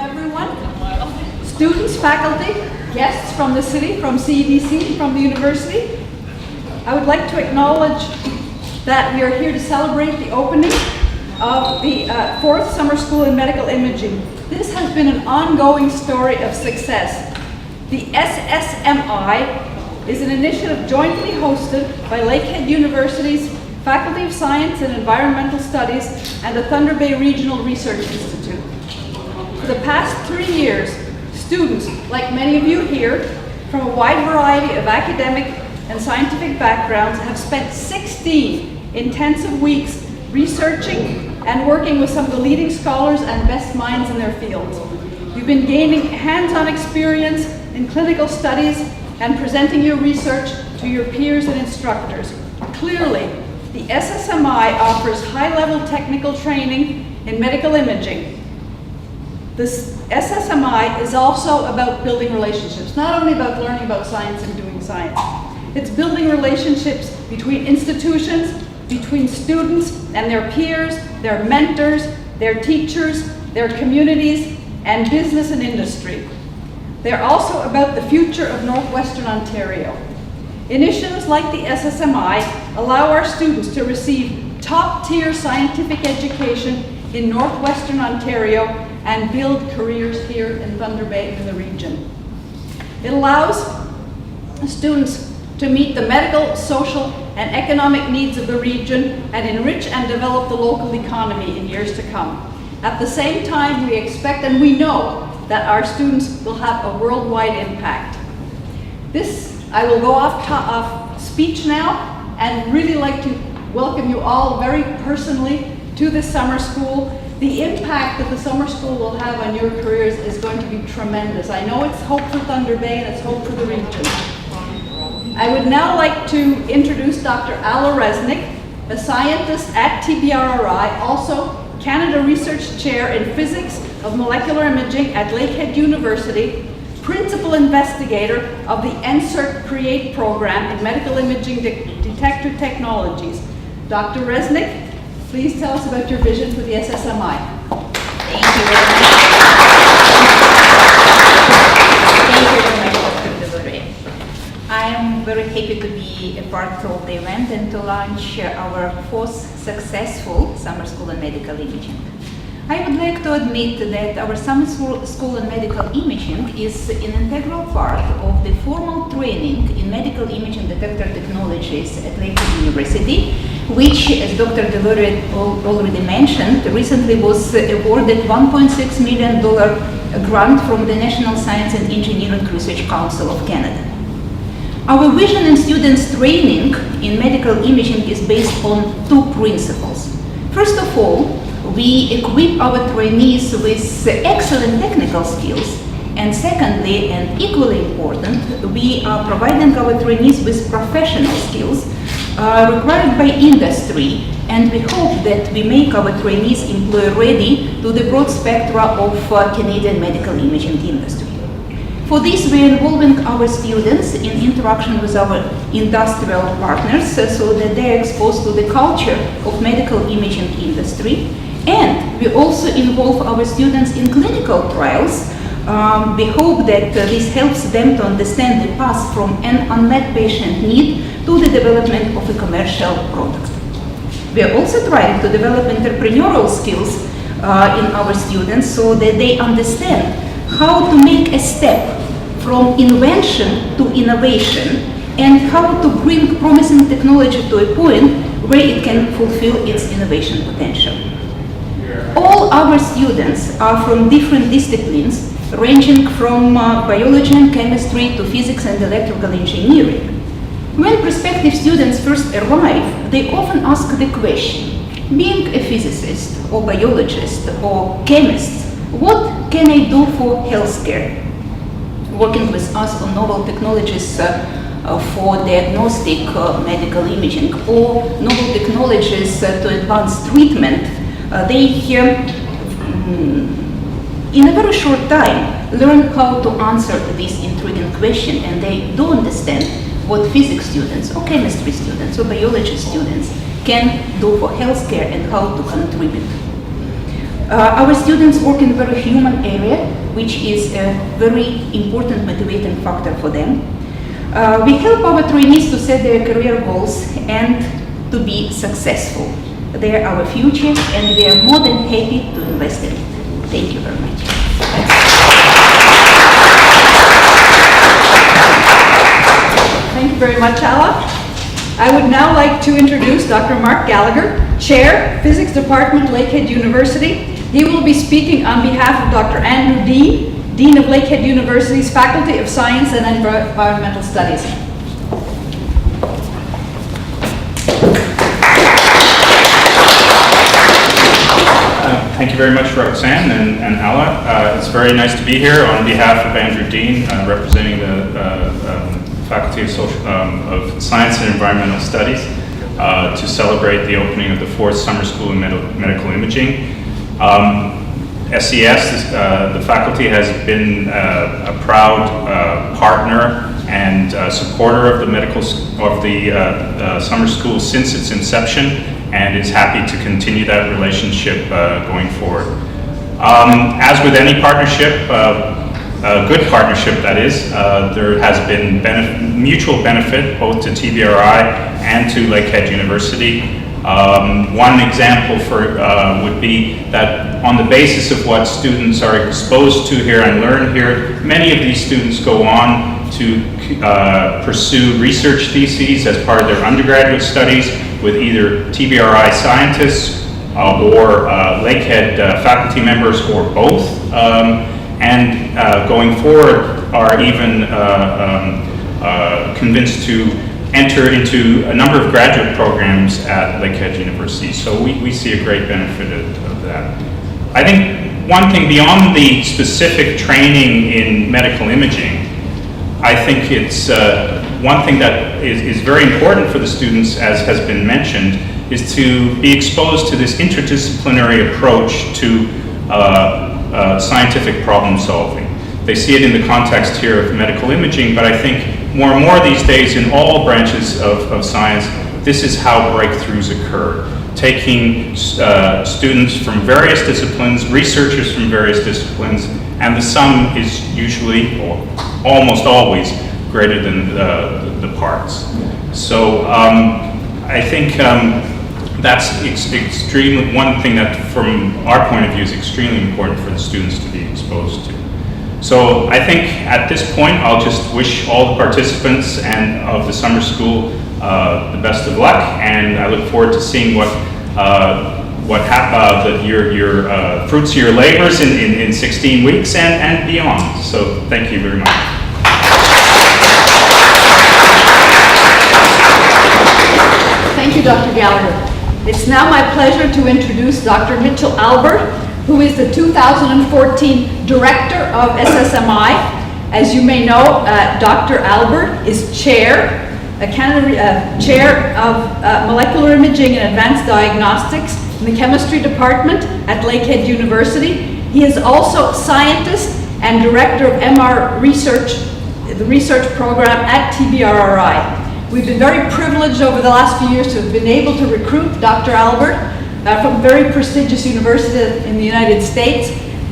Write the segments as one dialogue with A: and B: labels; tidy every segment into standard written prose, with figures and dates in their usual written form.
A: everyone. Students, faculty, guests from the city, from CEDC, from the university. I would like to acknowledge that we are here to celebrate the opening of the 4th Summer School in Medical Imaging. This has been an ongoing story of success. The SSMI is an initiative jointly hosted by Lakehead University's Faculty of Science and Environmental Studies and the Thunder Bay Regional Research Institute. For the past 3 years, students, like many of you here, from a wide variety of academic and scientific backgrounds have spent 16 intensive weeks researching and working with some of the leading scholars and best minds in their fields. You've been gaining hands-on experience in clinical studies and presenting your research to your peers and instructors. Clearly, the SSMI offers high-level technical training in medical imaging. This SSMI is also about building relationships, not only about learning about science and doing science. It's building relationships between institutions, between students and their peers, their mentors, their teachers, their communities, and business and industry. They're also about the future of Northwestern Ontario. Initiatives like the SSMI allow our students to receive top-tier scientific education in Northwestern Ontario and build careers here in Thunder Bay and the region. It allows students to meet the medical, social, and economic needs of the region and enrich and develop the local economy in years to come. At the same time, we expect and we know that our students will have a worldwide impact. I will go off speech now and really like to welcome you all very personally to this summer school. The impact that the summer school will have on your careers is going to be tremendous. I know it's hope for Thunder Bay and it's hope for the region. I would now like to introduce Dr. Alla Reznik, a scientist at TBRRI, also Canada Research Chair in Physics of Molecular Imaging at Lakehead University, Principal Investigator of the NSERC CREATE program in Medical Imaging Detector Technologies. Dr. Reznik, please tell us about your vision for the SSMI.
B: Thank you very much. Thank you very much, Dr. TBRRI. I am very happy to be a part of the event and to launch our 4th successful summer school in medical imaging. I would like to admit that our summer school in medical imaging is an integral part of the formal training in medical imaging detector technologies at Lakehead University, which, as Dr. TBRRI already mentioned, recently was awarded $1.6 million grant from the National Science and Engineering Research Council of Canada. Our vision in students' training in medical imaging is based on 2 principles. First of all, we equip our trainees with excellent technical skills, and secondly, and equally important, we are providing our trainees with professional skills required by industry, and we hope that we make our trainees employer-ready to the broad spectra of Canadian medical imaging industry. For this, we are involving our students in interaction with our industrial partners so that they are exposed to the culture of medical imaging industry. And we also involve our students in clinical trials. We hope that this helps them to understand the path from an unmet patient need to the development of a commercial product. We are also trying to develop entrepreneurial skills in our students so that they understand how to make a step from invention to innovation and how to bring promising technology to a point where it can fulfill its innovation potential. All our students are from different disciplines, ranging from biology and chemistry to physics and electrical engineering. When prospective students first arrive, they often ask the question, being a physicist or biologist or chemist, what can I do for healthcare? Working with us on novel technologies for diagnostic medical imaging or novel technologies to advance treatment, they in a very short time learn how to answer this intriguing question, and they do understand what physics students or chemistry students or biology students can do for healthcare and how to contribute. Our students work in a very human area, which is a very important motivating factor for them. We help our trainees to set their career goals and to be successful. They are our future, and we are more than happy to invest in it. Thank you very much.
A: Thank you very much, Alla. I would now like to introduce Dr. Mark Gallagher, Chair, Physics Department, Lakehead University. He will be speaking on behalf of Dr. Andrew Dean, Dean of Lakehead University's Faculty of Science and Environmental Studies.
C: Thank you very much, Roxanne and Alla. It's very nice to be here on behalf of Andrew Dean, representing the Faculty of Science and Environmental Studies, to celebrate the opening of the 4th Summer School in Medical Imaging. SES, the faculty, has been a proud partner and supporter of the summer school since its inception, and is happy to continue that relationship going forward. As with any partnership, a good partnership that is, there has been mutual benefit both to TBRRI and to Lakehead University. One example would be that on the basis of what students are exposed to here and learn here, many of these students go on to pursue research theses as part of their undergraduate studies with either TBRRI scientists or Lakehead faculty members, or both, and going forward are even convinced to enter into a number of graduate programs at Lakehead University. So we see a great benefit of that. I think one thing beyond the specific training in medical imaging, I think it's one thing that is very important for the students, as has been mentioned, is to be exposed to this interdisciplinary approach to scientific problem solving. They see it in the context here of medical imaging, but I think more and more these days in all branches of science, this is how breakthroughs occur. Taking students from various disciplines, researchers from various disciplines, and the sum is usually, or almost always, greater than the parts. So I think that's extremely, one thing that from our point of view is extremely important for the students to be exposed to. So I think at this point, I'll just wish all the participants and of the summer school the best of luck, and I look forward to seeing your fruits of your labors in 16 weeks and beyond. So thank you very much.
A: Thank you, Dr. Gallagher. It's now my pleasure to introduce Dr. Mitchell Albert, who is the 2014 Director of SSMI. As you may know, Dr. Albert is Chair of Molecular Imaging and Advanced Diagnostics in the Chemistry Department at Lakehead University. He is also Scientist and Director of MR Research, the research program at TBRRI. We've been very privileged over the last few years to have been able to recruit Dr. Albert from a very prestigious university in the United States,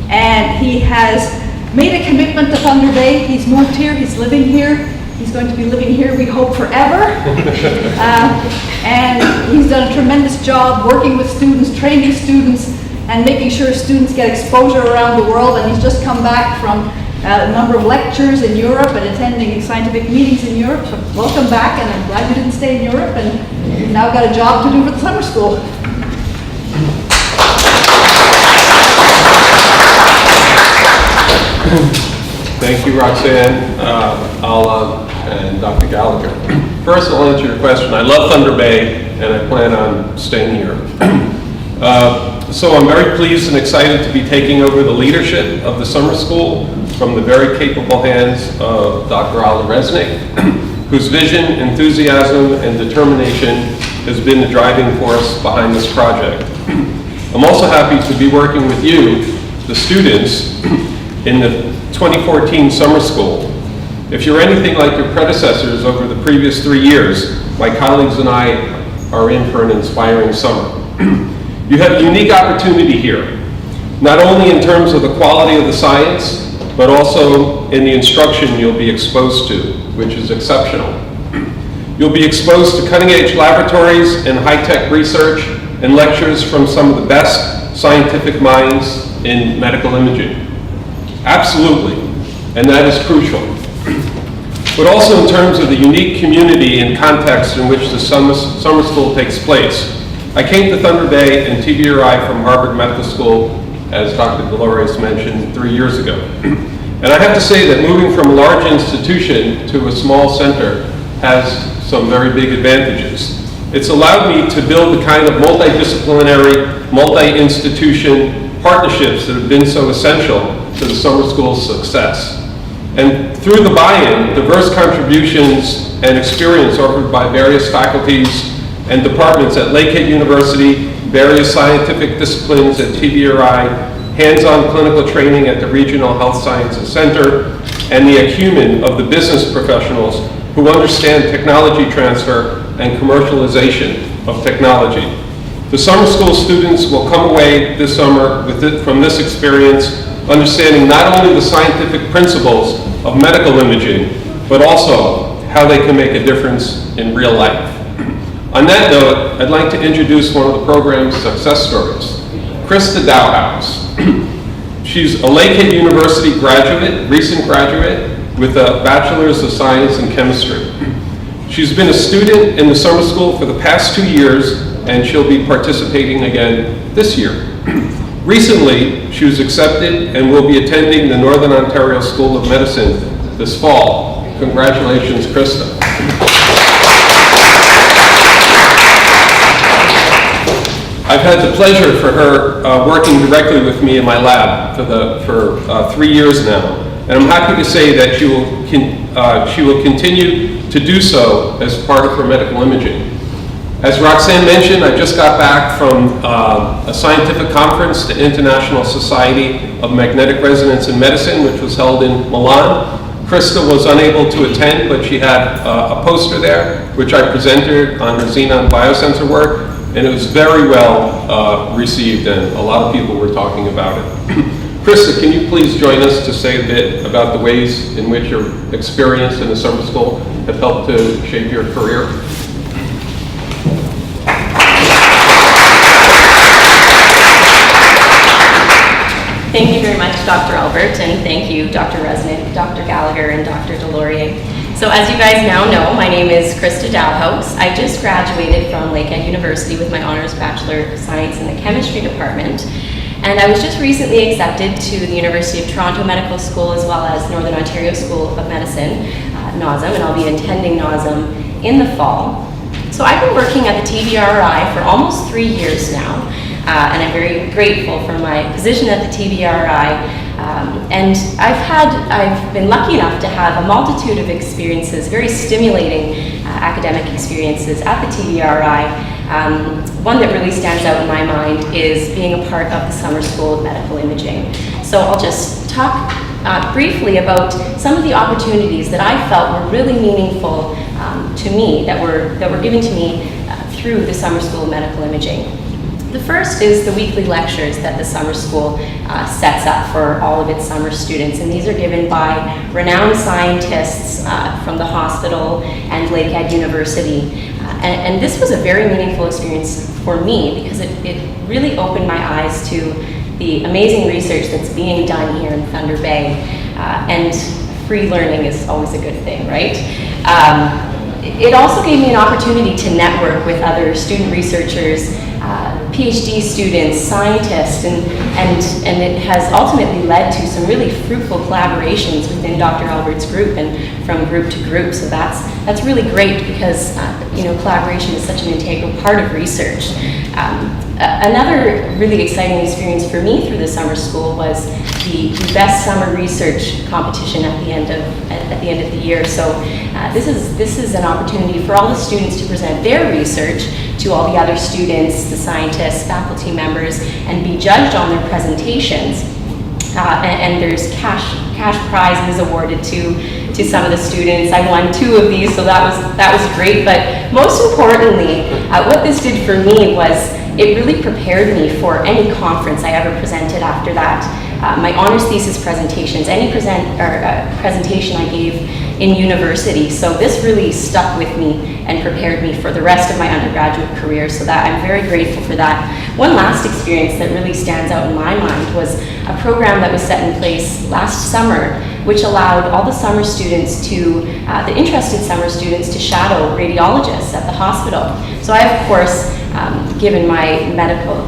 A: and he has made a commitment to Thunder Bay. He's moved here, he's living here, he's going to be living here, we hope, forever. And he's done a tremendous job working with students, training students, and making sure students get exposure around the world. And he's just come back from a number of lectures in Europe and attending scientific meetings in Europe. So welcome back, and I'm glad you didn't stay in Europe, and you've now got a job to do for the summer school.
D: Thank you, Roxanne, Alla, and Dr. Gallagher. First, I'll answer your question. I love Thunder Bay, and I plan on staying here. So I'm very pleased and excited to be taking over the leadership of the summer school from the very capable hands of Dr. Alla Reznik, whose vision, enthusiasm, and determination has been the driving force behind this project. I'm also happy to be working with you, the students, in the 2014 summer school. If you're anything like your predecessors over the previous 3 years, my colleagues and I are in for an inspiring summer. You have a unique opportunity here not only in terms of the quality of the science, but also in the instruction you'll be exposed to, which is exceptional. You'll be exposed to cutting-edge laboratories and high-tech research and lectures from some of the best scientific minds in medical imaging. Absolutely, and that is crucial. But also in terms of the unique community and context in which the summer school takes place. I came to Thunder Bay and TBRRI from Harvard Medical School, as Dr. Dolores mentioned, 3 years ago. And I have to say that moving from a large institution to a small center has some very big advantages. It's allowed me to build the kind of multidisciplinary, multi-institution partnerships that have been so essential to the summer school's success. And through the buy-in, diverse contributions and experience offered by various faculties and departments at Lakehead University, various scientific disciplines at TBRRI, hands-on clinical training at the Regional Health Sciences Center, and the acumen of the business professionals who understand technology transfer and commercialization of technology. The summer school students will come away this summer from this experience understanding not only the scientific principles of medical imaging, but also how they can make a difference in real life. On that note, I'd like to introduce one of the program's success stories, Krista Dow. She's a Lakehead University graduate, recent graduate, with a Bachelor's of Science in Chemistry. She's been a student in the summer school for the past 2 years, and she'll be participating again this year. Recently, she was accepted and will be attending the Northern Ontario School of Medicine this fall. Congratulations, Krista. I've had the pleasure for her working directly with me in my lab for 3 years now, and I'm happy to say that she will continue to do so as part of her medical imaging. As Roxanne mentioned, I just got back from a scientific conference, the International Society of Magnetic Resonance in Medicine, which was held in Milan. Krista was unable to attend, but she had a poster there, which I presented on her xenon biosensor work, and it was very well received, and a lot of people were talking about it. Krista, can you please join us to say a bit about the ways in which your experience in the summer school have helped to shape your career?
E: Thank you very much, Dr. Albert, and thank you, Dr. Reznik, Dr. Gallagher, and Dr. Delorier. So as you guys now know, my name is Krista Dow. I just graduated from Lakehead University with my honors Bachelor of Science in the Chemistry Department. And I was just recently accepted to the University of Toronto Medical School as well as Northern Ontario School of Medicine, NOSM, and I'll be attending NOSM in the fall. So I've been working at the TBRRI for almost 3 years now, and I'm very grateful for my position at the TBRRI. And I've been lucky enough to have a multitude of experiences, very stimulating academic experiences at the TBRRI. One that really stands out in my mind is being a part of the Summer School of Medical Imaging. So I'll just talk briefly about some of the opportunities that I felt were really meaningful to me, that were given to me through the Summer School of Medical Imaging. The first is the weekly lectures that the summer school sets up for all of its summer students, and these are given by renowned scientists from the hospital and Lakehead University. And this was a very meaningful experience for me because it really opened my eyes to the amazing research that's being done here in Thunder Bay. And free learning is always a good thing, right? It also gave me an opportunity to network with other student researchers, PhD students, scientists, and it has ultimately led to some really fruitful collaborations within Dr. Albert's group and from group to group. So that's really great because collaboration is such an integral part of research. Another really exciting experience for me through the summer school was the best summer research competition at the end of the year. So this is an opportunity for all the students to present their research to all the other students, the scientists, faculty members, and be judged on their presentations. And there's cash prizes awarded to some of the students. I won 2 of these, so that was great. But most importantly, what this did for me was it really prepared me for any conference I ever presented after that. My honors thesis presentations, any presentation I gave in university. So this really stuck with me and prepared me for the rest of my undergraduate career, so that I'm very grateful for that. One last experience that really stands out in my mind was a program that was set in place last summer, which allowed all the summer students to, the interested summer students, to shadow radiologists at the hospital. So I, of course, given my medical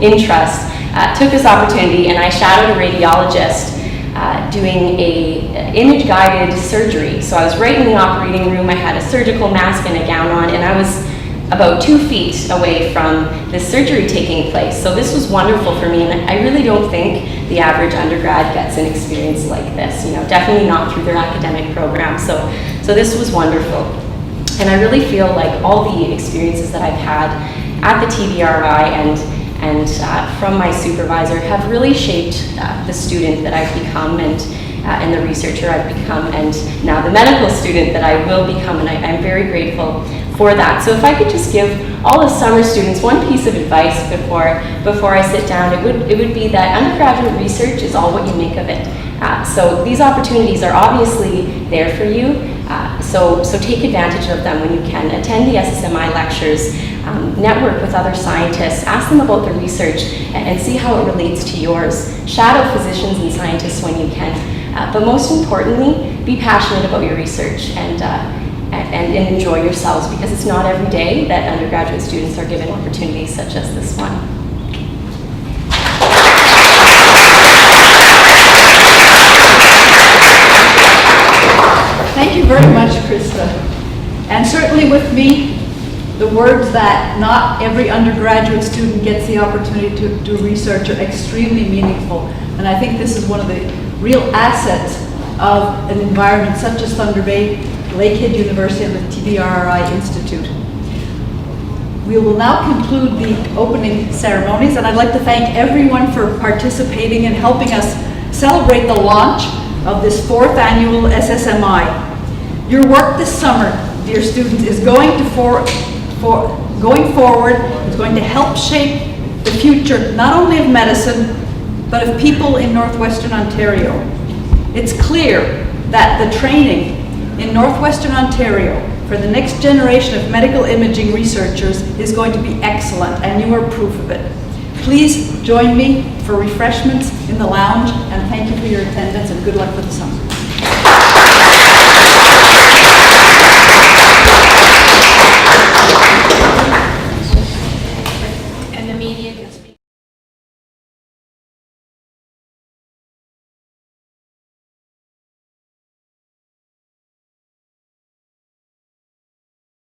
E: interest, took this opportunity and I shadowed a radiologist doing a image-guided surgery. So I was right in the operating room. I had a surgical mask and a gown on, and I was about 2 feet away from this surgery taking place. So this was wonderful for me, and I really don't think the average undergrad gets an experience like this. You know, definitely not through their academic program. So this was wonderful. And I really feel like all the experiences that I've had at the TBRRI and from my supervisor have really shaped the student that I've become and the researcher I've become, and now the medical student that I will become, and I'm very grateful for that. So if I could just give all the summer students one piece of advice before I sit down, it would be that undergraduate research is all what you make of it. So these opportunities are obviously there for you, so take advantage of them when you can. Attend the SSMI lectures, network with other scientists, ask them about the research, and see how it relates to yours. Shadow physicians and scientists when you can, but most importantly, be passionate about your research and enjoy yourselves, because it's not every day that undergraduate students are given opportunities such as this one.
A: Thank you very much, Krista. And certainly with me, the words that not every undergraduate student gets the opportunity to do research are extremely meaningful. And I think this is one of the real assets of an environment such as Thunder Bay, Lakehead University, and the TBRRI Institute. We will now conclude the opening ceremonies, and I'd like to thank everyone for participating and helping us celebrate the launch of this 4th annual SSMI. Your work this summer, dear students, is going forward, is going to help shape the future not only of medicine, but of people in Northwestern Ontario. It's clear that the training in Northwestern Ontario for the next generation of medical imaging researchers is going to be excellent, and you are proof of it. Please join me for refreshments in the lounge, and thank you for your attendance, and good luck for the summer.